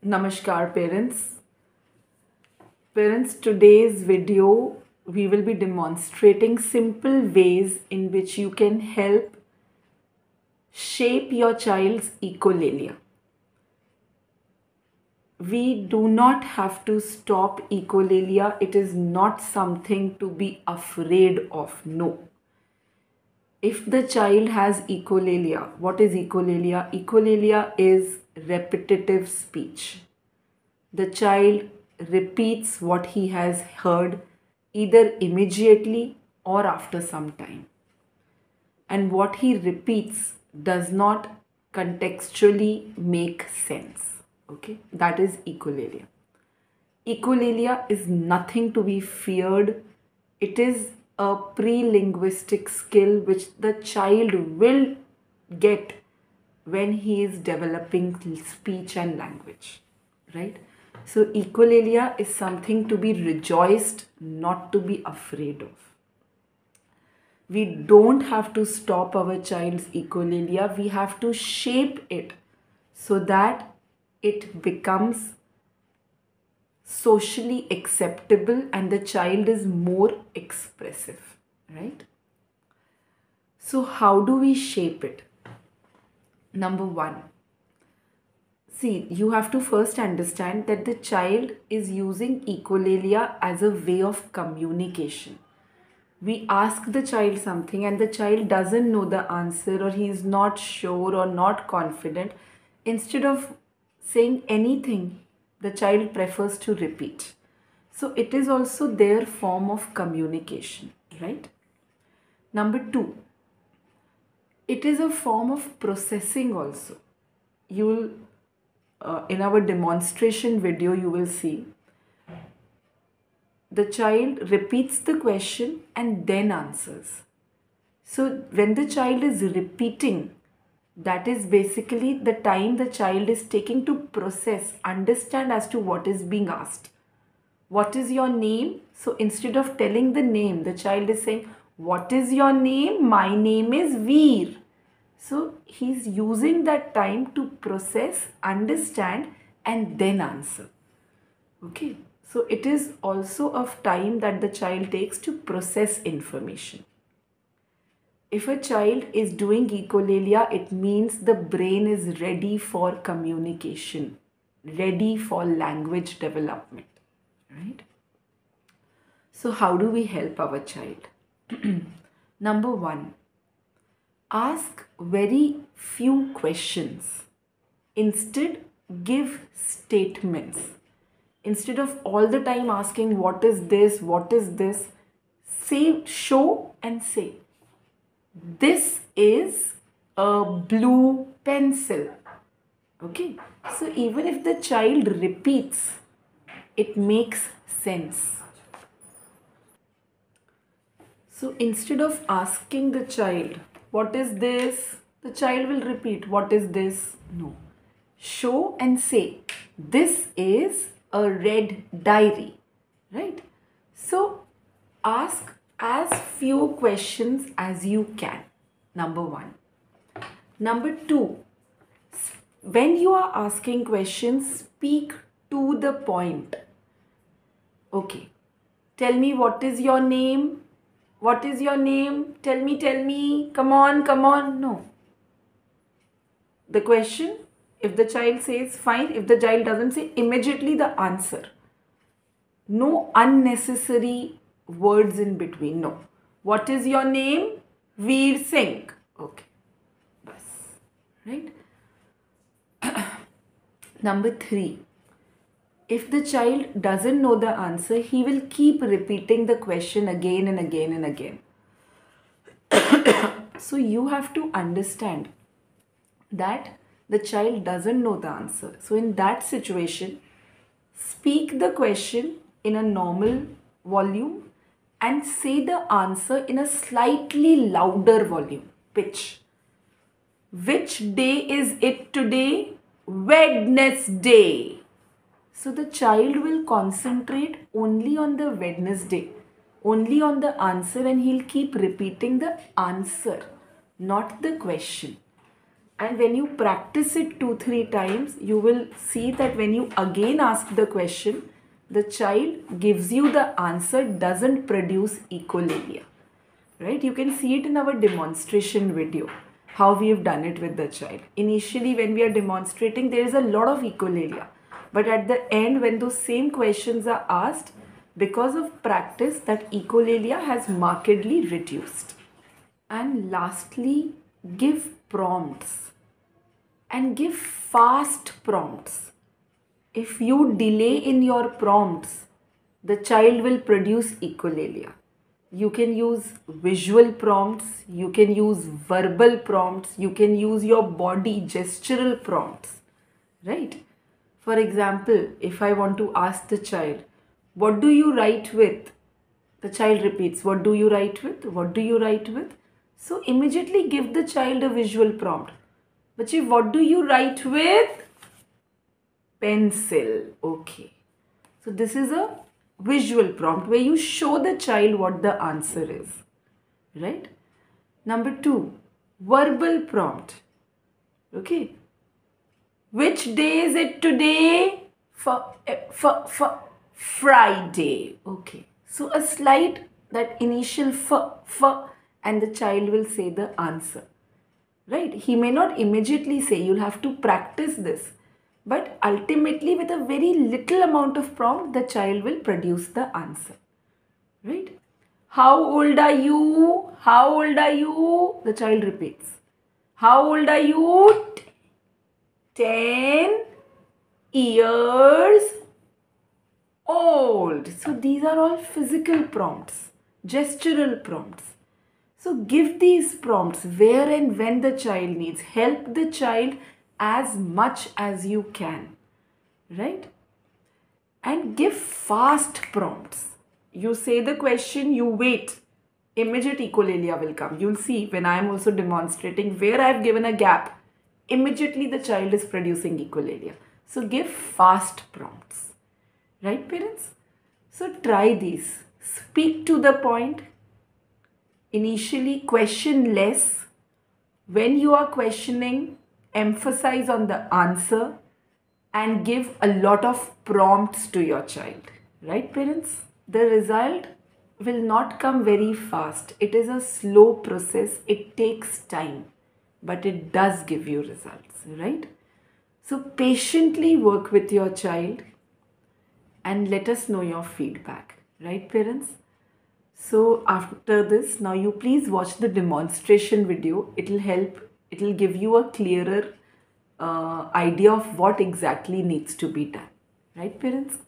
Namaskar parents. Parents, today's video we will be demonstrating simple ways in which you can help shape your child's echolalia. We do not have to stop echolalia. It is not something to be afraid of. No. If the child has echolalia, what is echolalia? Echolalia is repetitive speech. The child repeats what he has heard either immediately or after some time. And what he repeats does not contextually make sense. Okay, that is echolalia. Echolalia is nothing to be feared. It is a pre-linguistic skill which the child will get when he is developing speech and language, right? So echolalia is something to be rejoiced, not to be afraid of. We don't have to stop our child's echolalia. We have to shape it so that it becomes socially acceptable and the child is more expressive, right? So how do we shape it? Number one, see, you have to first understand that the child is using echolalia as a way of communication. We ask the child something and the child doesn't know the answer, or he is not sure or not confident. Instead of saying anything, the child prefers to repeat. So it is also their form of communication, right? Number two, it is a form of processing also. You will, in our demonstration video, you will see the child repeats the question and then answers. So when the child is repeating, that is basically the time the child is taking to process, understand as to what is being asked. What is your name? So instead of telling the name, the child is saying, what is your name? My name is Veer. So he's using that time to process, understand, and then answer. Okay. So it is also of time that the child takes to process information. If a child is doing echolalia, it means the brain is ready for communication, ready for language development, right? So how do we help our child? Number one, ask very few questions. Instead, give statements. Instead of all the time asking what is this, say, show and say, this is a blue pencil. Okay, so even if the child repeats, it makes sense. So instead of asking the child, what is this? The child will repeat, what is this? No. Show and say, this is a red diary, right? So ask as few questions as you can. Number one. Number two, when you are asking questions, speak to the point. Okay, tell me what is your name? What is your name? Tell me, come on. No. The question, if the child says fine, if the child doesn't say, immediately the answer. No unnecessary words in between. No. What is your name? Veer Singh. Okay. Bas. Right? Number three. If the child doesn't know the answer, he will keep repeating the question again and again and again. So you have to understand that the child doesn't know the answer. So in that situation, speak the question in a normal volume and say the answer in a slightly louder volume, pitch. Which day is it today? Wednesday. So the child will concentrate only on the Wednesday, only on the answer, and he'll keep repeating the answer, not the question. And when you practice it 2-3 times, you will see that when you again ask the question, the child gives you the answer, doesn't produce echolalia. Right? You can see it in our demonstration video, how we have done it with the child. Initially, when we are demonstrating, there is a lot of echolalia. But at the end, when those same questions are asked, because of practice, that echolalia has markedly reduced. And lastly, give prompts. And give fast prompts. If you delay in your prompts, the child will produce echolalia. You can use visual prompts, you can use verbal prompts, you can use your body gestural prompts, right? For example, if I want to ask the child, what do you write with? The child repeats, what do you write with? What do you write with? So immediately give the child a visual prompt. Bachi, what do you write with? Pencil. Okay. So this is a visual prompt where you show the child what the answer is. Right? Number 2, verbal prompt. Okay. Which day is it today? Friday. Okay. So a slight, that initial and the child will say the answer. Right? He may not immediately say, you'll have to practice this. But ultimately, with a very little amount of prompt, the child will produce the answer. Right? How old are you? How old are you? The child repeats. How old are you? 10 years old. So these are all physical prompts, gestural prompts. So give these prompts where and when the child needs. Help the child as much as you can, right? And give fast prompts. You say the question, you wait. Immediate echolalia will come. You'll see when I am also demonstrating where I have given a gap, immediately the child is producing echolalia. So give fast prompts, right parents? So try these. Speak to the point. Initially question less. When you are questioning, emphasize on the answer and give a lot of prompts to your child. Right parents? The result will not come very fast. It is a slow process. It takes time. But it does give you results. Right? So patiently work with your child and let us know your feedback. Right parents? So after this, now you please watch the demonstration video. It will help. It will give you a clearer idea of what exactly needs to be done. Right parents?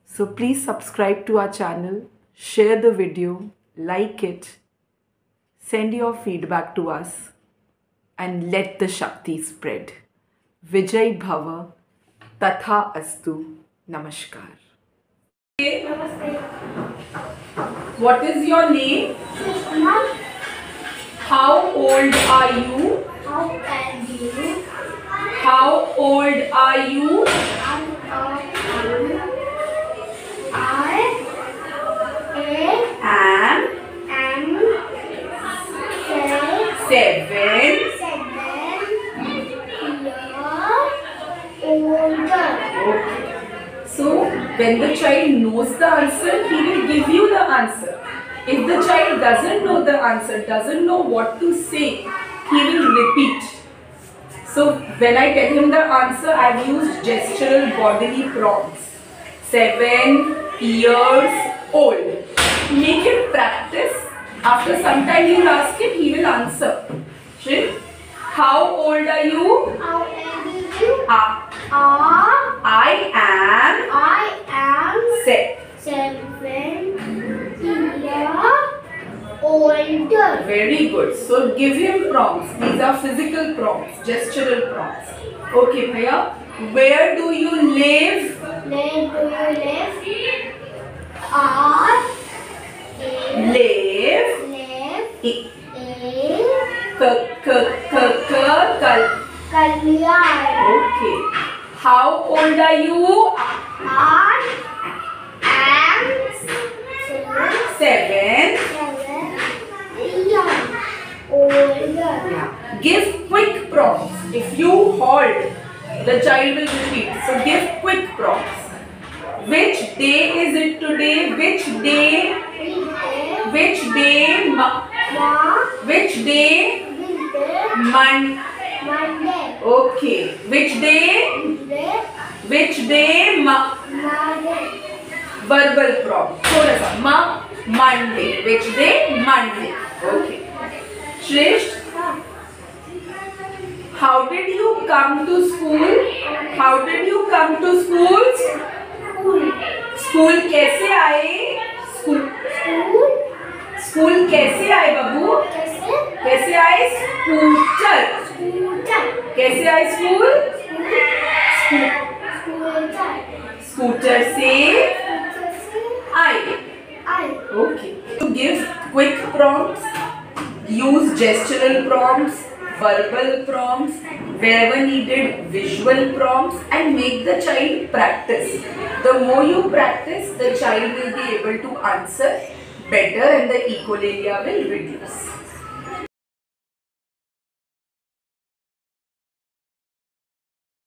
So please subscribe to our channel, share the video, like it, send your feedback to us and let the Shakti spread. Vijay Bhava, Tatha Astu, Namaskar. What is your name? How old are you? How old are you? I am 7 years older. Okay. So when the child knows the answer, he will give you the answer. If the child doesn't know the answer, doesn't know what to say, he will repeat. So when I tell him the answer, I have used gestural bodily prompts. 7 years old. Make him practice. After some time you will ask him, he will answer. Right? How old are you? How old are you? I am 7 years older. Very good. So give him prompts. These are physical prompts, gestural prompts. Okay, Bhaiya. Where do you live? Where do you live? Kalyan. Okay. How old are you? I am 7 years older. Yeah. Give quick prompts. If you halt, the child will repeat. So give quick prompts. Which day is it today? Which day? Which day? Which day? Monday. Okay. Which day? Which day? Verbal prompt. थोड़ा सा Monday. Which day? Monday. Okay. Shresht, how did you come to school? How did you come to school? School कैसे आए? School कैसे आए बाबू? कैसे आए? Scooter. कैसे आए स्कूल? स्कूटर से आए. Okay. To give quick prompts, use gestural prompts, verbal prompts, wherever needed, visual prompts, and make the child practice. The more you practice, the child will be able to answer better and the echolalia will reduce.